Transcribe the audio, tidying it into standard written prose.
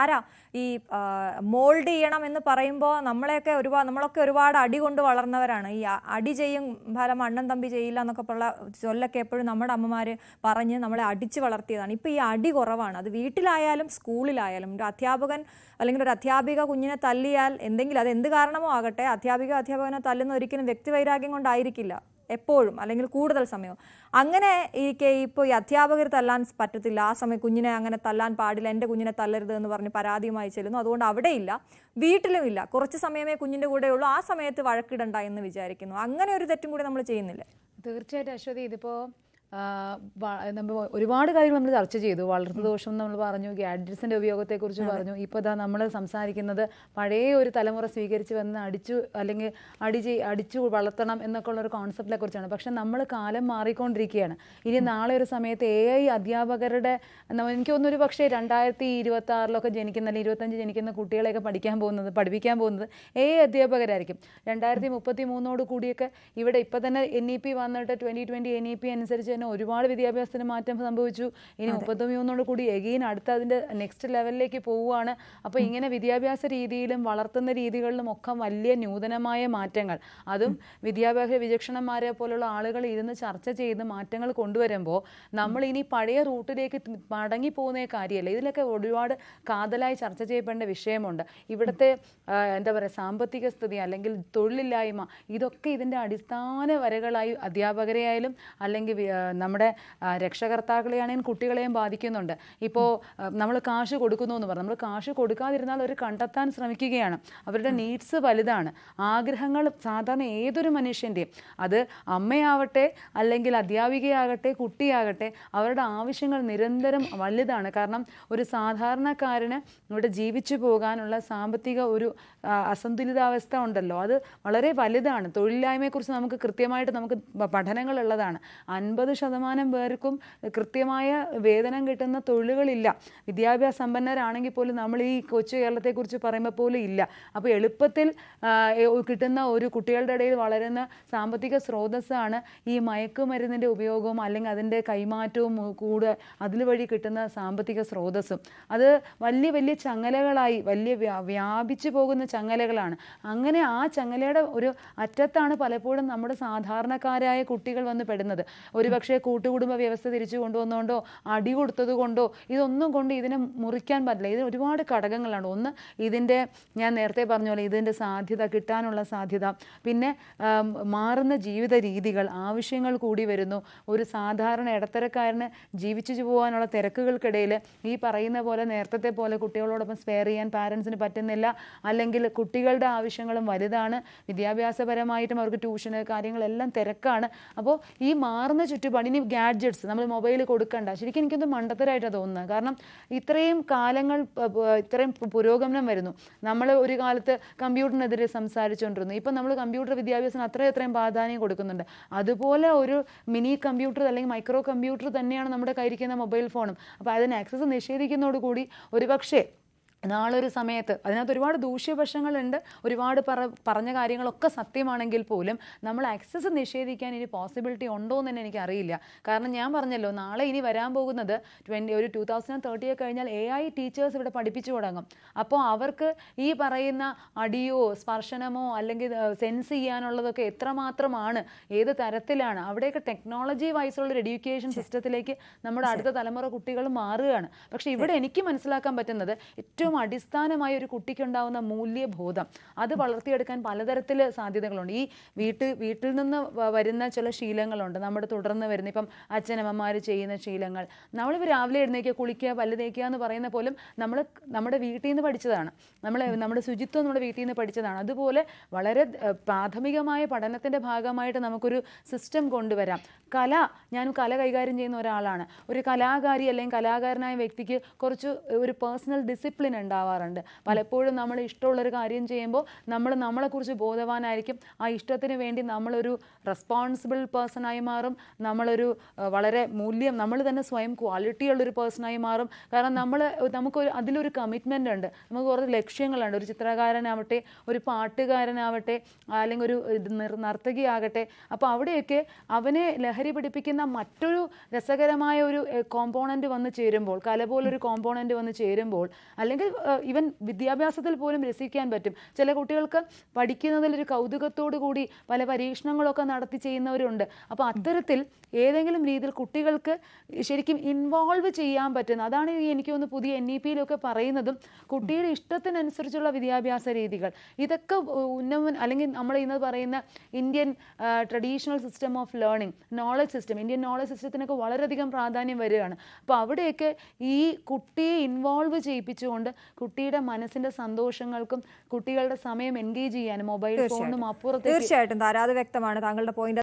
ആരാ ഈ മോൾഡ് ചെയ്യണം എന്ന് പറയുമ്പോൾ നമ്മളൊക്കെ ഒരുപാട് അടി കൊണ്ട് വളർന്നവരാണ്. ഈ അടി ചെയ്യും ഫലം അണ്ണൻ തമ്പി ചെയ്യില്ല എന്നൊക്കെ ഉള്ള ചൊല്ലൊക്കെ എപ്പോഴും നമ്മുടെ അമ്മമാർ പറഞ്ഞ് നമ്മളെ അടിച്ച് വളർത്തിയതാണ്. ഇപ്പോൾ ഈ അടി കുറവാണ്. അത് വീട്ടിലായാലും സ്കൂളിലായാലും ഒരു അധ്യാപകൻ അല്ലെങ്കിൽ ഒരു അധ്യാപിക കുഞ്ഞിനെ തല്ലിയാൽ എന്തെങ്കിലും അത് എന്ത് കാരണമോ ആകട്ടെ, അധ്യാപകനെ തല്ലുന്ന ഒരിക്കലും വ്യക്തിവൈരാഗ്യം കൊണ്ടായിരിക്കില്ല എപ്പോഴും, അല്ലെങ്കിൽ കൂടുതൽ സമയവും. അങ്ങനെ ഇപ്പോൾ ഈ അധ്യാപകർ തല്ലാൻ പറ്റത്തില്ല, ആ സമയം കുഞ്ഞിനെ അങ്ങനെ തല്ലാൻ പാടില്ല, എൻ്റെ കുഞ്ഞിനെ തല്ലരുത് എന്ന് പറഞ്ഞ് പരാതിയുമായി ചെല്ലുന്നു. അതുകൊണ്ട് അവിടെയില്ല, വീട്ടിലും ഇല്ല, കുറച്ച് സമയമേ കുഞ്ഞിൻ്റെ കൂടെ ഉള്ളൂ, ആ സമയത്ത് വഴക്കിടണ്ട എന്ന് വിചാരിക്കുന്നു. അങ്ങനെ ഒരു തെറ്റും കൂടി നമ്മൾ ചെയ്യുന്നില്ല. തീർച്ചയായിട്ടും അശ്വതി, ഇതിപ്പോൾ നമ്മൾ ഒരുപാട് കാര്യങ്ങൾ നമ്മൾ ചർച്ച ചെയ്തു. വളർത്തുദോഷം നമ്മൾ പറഞ്ഞു, ഗാഡ്ജറ്റ്സിൻ്റെ ഉപയോഗത്തെക്കുറിച്ച് പറഞ്ഞു. ഇപ്പോൾ ഇതാ നമ്മൾ സംസാരിക്കുന്നത് പഴയ ഒരു തലമുറ സ്വീകരിച്ച് വന്ന് അടിച്ചു വളർത്തണം എന്നൊക്കെ ഉള്ളൊരു കോൺസെപ്റ്റിനെ കുറിച്ചാണ്. പക്ഷെ നമ്മൾ കാലം മാറിക്കൊണ്ടിരിക്കുകയാണ്. ഇനി നാളെ ഒരു സമയത്ത് AI അധ്യാപകരുടെ എനിക്ക് തോന്നുന്നു ഒരു പക്ഷേ 2026 ജനിക്കുന്ന അല്ലെങ്കിൽ 25 ജനിക്കുന്ന കുട്ടികളെയൊക്കെ പഠിപ്പിക്കാൻ പോകുന്നത് AI അധ്യാപകരായിരിക്കും. 2033 കൂടിയൊക്കെ ഇവിടെ ഇപ്പോൾ തന്നെ NEP വന്നിട്ട് 2020 NEP അനുസരിച്ച് ഒരുപാട് വിദ്യാഭ്യാസത്തിന് മാറ്റം സംഭവിച്ചു. ഇനി 33 കൂടി എഗെയിൻ അടുത്ത അതിൻ്റെ നെക്സ്റ്റ് ലെവലിലേക്ക് പോവുകയാണ്. അപ്പോൾ ഇങ്ങനെ വിദ്യാഭ്യാസ രീതിയിലും വളർത്തുന്ന രീതികളിലും ഒക്കെ വലിയ നൂതനമായ മാറ്റങ്ങൾ, അതും വിദ്യാഭ്യാസ വിചക്ഷണന്മാരെ പോലുള്ള ആളുകൾ ഇരുന്ന് ചർച്ച ചെയ്ത് മാറ്റങ്ങൾ കൊണ്ടുവരുമ്പോൾ നമ്മൾ ഇനി പഴയ റൂട്ടിലേക്ക് മടങ്ങിപ്പോകുന്ന കാര്യമല്ല. ഇതിലൊക്കെ ഒരുപാട് കാതലായി ചർച്ച ചെയ്യപ്പെടേണ്ട വിഷയമുണ്ട്. ഇവിടുത്തെ എന്താ പറയുക, സാമ്പത്തിക സ്ഥിതി അല്ലെങ്കിൽ തൊഴിലില്ലായ്മ, ഇതൊക്കെ ഇതിൻ്റെ അടിസ്ഥാന വരകളായി അധ്യാപകരെയായാലും അല്ലെങ്കിൽ നമ്മുടെ രക്ഷകർത്താക്കളെയാണെങ്കിലും കുട്ടികളെയും ബാധിക്കുന്നുണ്ട്. ഇപ്പോൾ നമ്മൾ കാശ് കൊടുക്കുന്നു എന്ന് പറഞ്ഞു, നമ്മൾ കാശ് കൊടുക്കാതിരുന്നാൽ അവർ കണ്ടെത്താൻ ശ്രമിക്കുകയാണ്. അവരുടെ നീഡ്സ് വലുതാണ്, ആഗ്രഹങ്ങൾ സാധാരണ ഏതൊരു മനുഷ്യൻ്റെയും, അത് അമ്മയാവട്ടെ അല്ലെങ്കിൽ അധ്യാപികയാകട്ടെ കുട്ടിയാകട്ടെ, അവരുടെ ആവശ്യങ്ങൾ നിരന്തരം വലുതാണ്. കാരണം ഒരു സാധാരണക്കാരന് ഇവിടെ ജീവിച്ചു പോകാനുള്ള സാമ്പത്തിക ഒരു അസന്തുലിതാവസ്ഥ ഉണ്ടല്ലോ, അത് വളരെ വലുതാണ്. തൊഴിലില്ലായ്മയെക്കുറിച്ച് നമുക്ക് കൃത്യമായിട്ട് പഠനങ്ങളുള്ളതാണ്. 50% പേർക്കും കൃത്യമായ വേതനം കിട്ടുന്ന തൊഴിലുകളില്ല. വിദ്യാഭ്യാസ സമ്പന്നരാണെങ്കിൽ പോലും നമ്മൾ ഈ കൊച്ചു കേരളത്തെക്കുറിച്ച് പറയുമ്പോൾ പോലും ഇല്ല. അപ്പോൾ എളുപ്പത്തിൽ കിട്ടുന്ന ഒരു കുട്ടികളുടെ ഇടയിൽ വളരുന്ന സാമ്പത്തിക സ്രോതസ്സാണ് ഈ മയക്കുമരുന്നിൻ്റെ ഉപയോഗവും അല്ലെങ്കിൽ അതിൻ്റെ കൈമാറ്റവും കൂടെ അതിൽ വഴി കിട്ടുന്ന സാമ്പത്തിക സ്രോതസ്സും. അത് വലിയ വലിയ ചങ്ങലകളായി വ്യാപിച്ചു പോകുന്ന ചങ്ങലകളാണ്. അങ്ങനെ ആ ചങ്ങലയുടെ ഒരു അറ്റത്താണ് പലപ്പോഴും നമ്മുടെ സാധാരണക്കാരായ കുട്ടികൾ വന്ന് പെടുന്നത്. ഒരുപക്ഷെ കൂട്ടുകുടുംബ വ്യവസ്ഥ തിരിച്ചു കൊണ്ടുവന്നുകൊണ്ടോ അടി കൊടുത്തത് കൊണ്ടോ ഇതൊന്നും കൊണ്ട് ഇതിനെ മുറിക്കാൻ പറ്റില്ല. ഇതിന് ഒരുപാട് ഘടകങ്ങളാണ്. ഒന്ന്, ഇതിൻ്റെ ഞാൻ നേരത്തെ പറഞ്ഞ പോലെ ഇതിൻ്റെ സാധ്യത, കിട്ടാനുള്ള സാധ്യത, പിന്നെ മാറുന്ന ജീവിത രീതികൾ, ആവശ്യങ്ങൾ കൂടി വരുന്നു. ഒരു സാധാരണ ഇടത്തരക്കാരന് ജീവിച്ചു പോകാനുള്ള തിരക്കുകൾക്കിടയിൽ ഈ പറയുന്ന പോലെ നേരത്തെ പോലെ കുട്ടികളോടൊപ്പം സ്പെയർ ചെയ്യാൻ പാരൻസിന് പറ്റുന്നില്ല. അല്ലെങ്കിൽ കുട്ടികളുടെ ആവശ്യങ്ങളും വലുതാണ്, വിദ്യാഭ്യാസപരമായിട്ടും അവർക്ക് ട്യൂഷന് കാര്യങ്ങളെല്ലാം തിരക്കാണ്. അപ്പോൾ ഈ മാറുന്ന ചുറ്റുപാട്, ഇനി ഗാഡ്ജറ്റ്സ് നമ്മൾ മൊബൈൽ കൊടുക്കണ്ട, ശരിക്കും എനിക്കൊന്ന് മണ്ടത്തരായിട്ടാണ് തോന്നുന്നത്. കാരണം ഇത്രയും കാലങ്ങൾ ഇത്രയും പുരോഗമനം വരുന്നു. നമ്മൾ ഒരു കാലത്ത് കമ്പ്യൂട്ടറിനെതിരെ സംസാരിച്ചുകൊണ്ടിരുന്നു. ഇപ്പം നമ്മൾ കമ്പ്യൂട്ടർ വിദ്യാഭ്യാസത്തിന് അത്രയും പ്രാധാന്യം കൊടുക്കുന്നുണ്ട്. അതുപോലെ ഒരു മിനി കമ്പ്യൂട്ടർ അല്ലെങ്കിൽ മൈക്രോ കമ്പ്യൂട്ടർ തന്നെയാണ് നമ്മുടെ കയ്യിരിക്കുന്ന മൊബൈൽ ഫോണും. അപ്പോൾ അതിന് ആക്സസ് നിഷേധിക്കുന്നതോടുകൂടി ഒരുപക്ഷെ നാളൊരു സമയത്ത് അതിനകത്ത് ഒരുപാട് ദൂഷ്യവശങ്ങളുണ്ട്. ഒരുപാട് പറഞ്ഞ കാര്യങ്ങളൊക്കെ സത്യമാണെങ്കിൽ പോലും നമ്മൾ ആക്സസ് നിഷേധിക്കാൻ ഇനി പോസിബിലിറ്റി ഉണ്ടോ എന്ന് തന്നെ എനിക്കറിയില്ല. കാരണം ഞാൻ പറഞ്ഞല്ലോ, നാളെ ഇനി വരാൻ പോകുന്നത് 2030 കഴിഞ്ഞാൽ AI ടീച്ചേഴ്സ് ഇവിടെ പഠിപ്പിച്ചു തുടങ്ങും. അപ്പോൾ അവർക്ക് ഈ പറയുന്ന അടിയോ സ്പർശനമോ അല്ലെങ്കിൽ സെൻസ് ചെയ്യാനുള്ളതൊക്കെ എത്രമാത്രമാണ്, ഏത് തരത്തിലാണ്, അവിടെയൊക്കെ ടെക്നോളജി വൈസുള്ളൊരു എഡ്യൂക്കേഷൻ സിസ്റ്റത്തിലേക്ക് നമ്മുടെ അടുത്ത തലമുറ കുട്ടികൾ മാറുകയാണ്. പക്ഷേ ഇവിടെ എനിക്ക് മനസ്സിലാക്കാൻ പറ്റുന്നത് ഏറ്റവും അടിസ്ഥാനമായ ഒരു കുട്ടിക്കുണ്ടാവുന്ന മൂല്യബോധം, അത് വളർത്തിയെടുക്കാൻ പലതരത്തിൽ സാധ്യതകളുണ്ട്. ഈ വീട്ടിൽ നിന്ന് വരുന്ന ചില ശീലങ്ങളുണ്ട്, നമ്മുടെ തുടർന്ന് വരുന്ന, ഇപ്പം അച്ഛനമ്മമാർ ചെയ്യുന്ന ശീലങ്ങൾ. നമ്മളിപ്പോൾ രാവിലെ എഴുന്നേൽക്കുക, കുളിക്കുക, പല്ല് തേക്കുക എന്ന് പറയുന്ന പോലും നമ്മുടെ വീട്ടിൽ നിന്ന് പഠിച്ചതാണ്. നമ്മുടെ ശുചിത്വം നമ്മുടെ വീട്ടിൽ നിന്ന് പഠിച്ചതാണ്. അതുപോലെ വളരെ പ്രാഥമികമായ പഠനത്തിൻ്റെ ഭാഗമായിട്ട് നമുക്കൊരു സിസ്റ്റം കൊണ്ടുവരാം. ഞാൻ കല കൈകാര്യം ചെയ്യുന്ന ഒരാളാണ്. ഒരു കലാകാരി അല്ലെങ്കിൽ കലാകാരനായ വ്യക്തിക്ക് കുറച്ച് ഒരു പേഴ്സണൽ ഡിസിപ്ലിൻ ഉണ്ടാവാറുണ്ട്. പലപ്പോഴും നമ്മൾ ഇഷ്ടമുള്ളൊരു കാര്യം ചെയ്യുമ്പോൾ നമ്മളെക്കുറിച്ച് ബോധവാനായിരിക്കും. ആ ഇഷ്ടത്തിന് വേണ്ടി നമ്മളൊരു റെസ്പോൺസിബിൾ പേഴ്സണായി മാറും. നമ്മളൊരു വളരെ നമ്മൾ തന്നെ സ്വയം ക്വാളിറ്റിയുള്ളൊരു പേഴ്സണായി മാറും. കാരണം നമുക്കൊരു അതിലൊരു കമ്മിറ്റ്മെൻ്റ് ഉണ്ട്, നമുക്ക് കുറേ ലക്ഷ്യങ്ങളുണ്ട്. ഒരു ചിത്രകാരനാവട്ടെ, ഒരു പാട്ടുകാരനാവട്ടെ, അല്ലെങ്കിൽ ഒരു നർത്തകിയാകട്ടെ. അപ്പോൾ അവിടെയൊക്കെ അവനെ ലഹരി പിടിപ്പിക്കുന്ന മറ്റൊരു രസകരമായ ഒരു കോമ്പോണൻ്റ് വന്ന് ചേരുമ്പോൾ, കല പോലൊരു കോമ്പോണൻ്റ് വന്ന് ചേരുമ്പോൾ, അല്ലെങ്കിൽ ഈവൻ വിദ്യാഭ്യാസത്തിൽ പോലും രസിക്കാൻ പറ്റും. ചില കുട്ടികൾക്ക് പഠിക്കുന്നതിൽ ഒരു കൗതുകത്തോടു കൂടി പല പരീക്ഷണങ്ങളൊക്കെ നടത്തി ചെയ്യുന്നവരുണ്ട്. അപ്പോൾ അത്തരത്തിൽ ഏതെങ്കിലും രീതിയിൽ കുട്ടികൾക്ക് ശരിക്കും ഇൻവോൾവ് ചെയ്യാൻ പറ്റുന്ന, അതാണ് എനിക്ക് തോന്നുന്നു പുതിയ NEP-യിലൊക്കെ പറയുന്നതും, കുട്ടിയുടെ ഇഷ്ടത്തിനനുസരിച്ചുള്ള വിദ്യാഭ്യാസ രീതികൾ. ഇതൊക്കെ അല്ലെങ്കിൽ നമ്മൾ ഇന്ന് പറയുന്ന Indian traditional system of learning, knowledge system, Indian knowledge സിസ്റ്റത്തിനൊക്കെ വളരെയധികം പ്രാധാന്യം വരികയാണ്. അപ്പോൾ അവിടെയൊക്കെ ഈ കുട്ടിയെ ഇൻവോൾവ് ചെയ്യിപ്പിച്ചുകൊണ്ട് കുട്ടിയുടെ മനസ്സിൻ്റെ സന്തോഷങ്ങൾക്കും കുട്ടികളുടെ സമയം എൻഗേജ് ചെയ്യാനും മൊബൈൽ ഫോണിനും അപ്പുറത്തേക്ക് തീർച്ചയായിട്ടും താര, അത് വ്യക്തമാണ് താങ്കളുടെ പോയിന്റ്.